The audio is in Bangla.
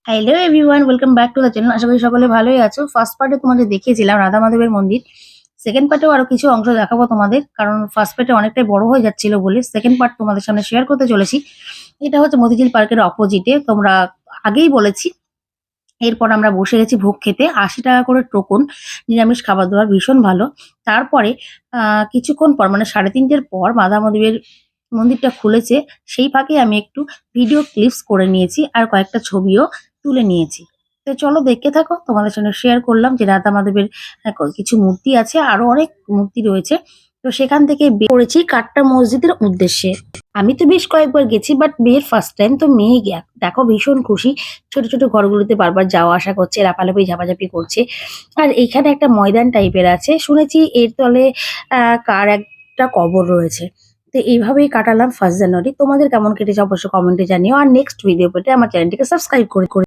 Hello everyone, welcome back to the channel. আশা করি সকলে ভালোই আছো। ফার্স্ট পার্টে তোমাদের দেখিয়েছিলাম রাধা মাধবের মন্দির। সেকেন্ড পার্টেও আরো কিছু অংশ দেখাবো তোমাদের, কারণ ফার্স্ট পার্টে অনেকটাই বড় হয়ে যাচ্ছিল বলে সেকেন্ড পার্ট তোমাদের সামনে শেয়ার করতে চলেছি। এটা হচ্ছে মতিঝিল পার্কের অপোজিটে, তোমরা আগেই বলেছি। এরপর আমরা বসে গেছি ভোগ খেতে। ৮০ টাকা করে টোকন, নিরামিষ খাবার দাবার ভীষণ ভালো। তারপরে কিছুক্ষণ পর মানে ৩:৩০-র পর রাধা মাধবের মন্দিরটা খুলেছে। সেই ফাঁকে আমি একটু ভিডিও ক্লিপস করে নিয়েছি আর কয়েকটা ছবিও তুলে নিয়েছি। তো চলো দেখতে থাকো। তোমাদের সঙ্গে শেয়ার করলাম যে রাধা মাধবের কিছু মূর্তি আছে, আরো অনেক মূর্তি রয়েছে। তো সেখান থেকে বের করেছি কাট্টা মসজিদের উদ্দেশ্যে। আমি তো বেশ কয়েকবার গেছি, বাট বিয়ের ফার্স্ট টাইম তো মেয়ে গিয়া দেখো ভীষণ খুশি। ছোট ছোট ঘরগুলোতে বারবার যাওয়া আসা করছে, লাফালাফি ঝাপাঝাপি করছে। আর এখানে একটা ময়দান টাইপের আছে, শুনেছি এর তলে কার একটা কবর রয়েছে। তো এইভাবেই কাটালাম 1 জানুয়ারি। তোমাদের কেমন কেটেছে অবশ্যই কমেন্টে জানিও। আর নেক্সট ভিডিও পেতে আমার চ্যানেলটিকে সাবস্ক্রাইব করে